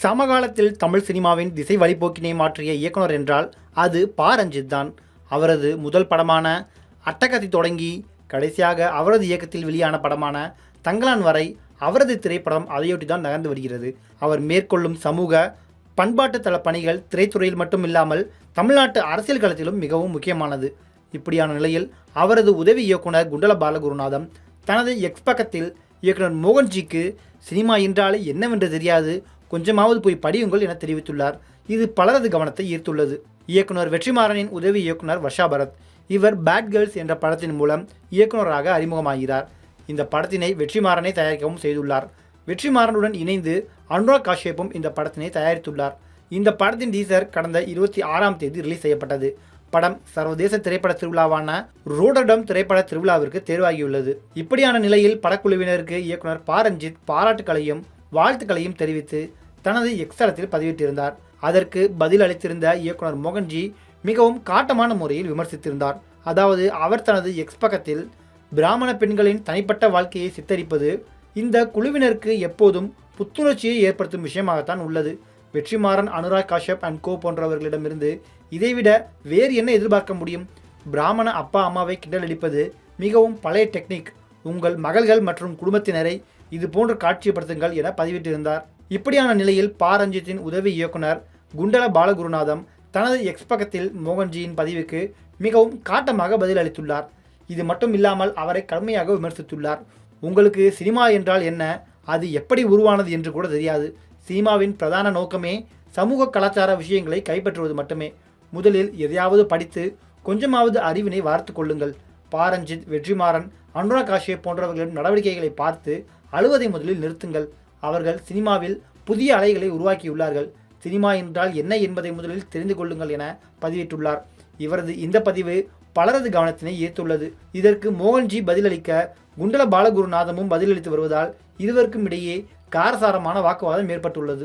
சமகாலத்தில் தமிழ் சினிமாவின் திசை வழிபோக்கினை மாற்றிய இயக்குனர் என்றால் அது பா ரஞ்சித் தான். அவரது முதல் படமான அட்டகத்தி தொடங்கி கடைசியாக அவரது இயக்கத்தில் வெளியான படமான தங்கலான் வரை அவரது திரைப்படம் அதையொட்டி தான் நகர்ந்து வருகிறது. அவர் மேற்கொள்ளும் சமூக பண்பாட்டு தள பணிகள் திரைத்துறையில் மட்டும் இல்லாமல் தமிழ்நாட்டு அரசியல் களத்திலும் மிகவும் முக்கியமானது. இப்படியான நிலையில் அவரது உதவி இயக்குனர் குண்டல பாலகுருநாதம் தனது எக்ஸ் பக்கத்தில் இயக்குனர் மோகன்ஜிக்கு சினிமா என்றாலே என்னவென்று தெரியாது, கொஞ்சமாவது போய் படியுங்கள் என தெரிவித்துள்ளார். இது பலரது கவனத்தை ஈர்த்துள்ளது. இயக்குனர் வெற்றிமாறனின் உதவி இயக்குனர் வர்ஷா பரத். இவர் பேட் கேர்ள்ஸ் என்ற படத்தின் மூலம் இயக்குனராக அறிமுகமாகிறார். இந்த படத்தினை வெற்றிமாறனை தயாரிக்கவும் செய்துள்ளார். வெற்றிமாறனுடன் இணைந்து அனுராக் காஷ்யப்பும் இந்த படத்தினை தயாரித்துள்ளார். இந்த படத்தின் டீசர் கடந்த 26ஆம் தேதி ரிலீஸ் செய்யப்பட்டது. படம் சர்வதேச திரைப்பட திருவிழாவான ரோடர்டம் திரைப்பட திருவிழாவிற்கு தேர்வாகியுள்ளது. இப்படியான நிலையில் படக்குழுவினருக்கு இயக்குனர் பா ரஞ்சித் பாராட்டுக்களையும் வாழ்த்துக்களையும் தெரிவித்து தனது எக்ஸ் தளத்தில் பதிவிட்டிருந்தார். அதற்கு பதில் அளித்திருந்த இயக்குனர் மோகன்ஜி மிகவும் காட்டமான முறையில் விமர்சித்திருந்தார். அதாவது அவர் தனது எக்ஸ் பக்கத்தில் பிராமண பெண்களின் தனிப்பட்ட வாழ்க்கையை சித்தரிப்பது இந்த குழுவினருக்கு எப்போதும் புத்துணர்ச்சியை ஏற்படுத்தும் விஷயமாகத்தான் உள்ளது. வெற்றிமாறன், அனுராக் காஷ்யப் அண்ட் கோ போன்றவர்களிடமிருந்து இதைவிட வேறு என்ன எதிர்பார்க்க முடியும்? பிராமண அப்பா அம்மாவை கிண்டலடிப்பது மிகவும் பழைய டெக்னிக். உங்கள் மகள்கள் மற்றும் குடும்பத்தினரை இது போன்று காட்சிப்படுத்துங்கள் என பதிவிட்டிருந்தார். இப்படியான நிலையில் பா ரஞ்சித்தின் உதவி இயக்குனர் குண்டல பாலகுருநாதம் தனது எக்ஸ் பக்கத்தில் மோகன்ஜியின் பதிவுக்கு மிகவும் காட்டமாக பதில் அளித்துள்ளார். இது மட்டும் இல்லாமல் அவரை கடுமையாக விமர்சித்துள்ளார். உங்களுக்கு சினிமா என்றால் என்ன, அது எப்படி உருவானது என்று கூட தெரியாது. சினிமாவின் பிரதான நோக்கமே சமூக கலாச்சார விஷயங்களை கைப்பற்றுவது மட்டுமே. முதலில் எதையாவது படித்து கொஞ்சமாவது அறிவினை வார்த்து கொள்ளுங்கள். பா ரஞ்சித், வெற்றிமாறன், அனுராக் காஷ்யப் போன்றவர்களின் நடவடிக்கைகளை பார்த்து அழுவதை முதலில் நிறுத்துங்கள். அவர்கள் சினிமாவில் புதிய அலைகளை உருவாக்கியுள்ளார்கள். சினிமா என்றால் என்ன என்பதை முதலில் தெரிந்து கொள்ளுங்கள் என பதிவிட்டுள்ளார். இவரது இந்த பதிவு பலரது கவனத்தினை ஈர்த்துள்ளது. இதற்கு மோகன்ஜி பதிலளிக்க குண்டல பாலகுருநாதமும் பதிலளித்து வருவதால் இருவருக்கும் இடையே காரசாரமான வாக்குவாதம் ஏற்பட்டுள்ளது.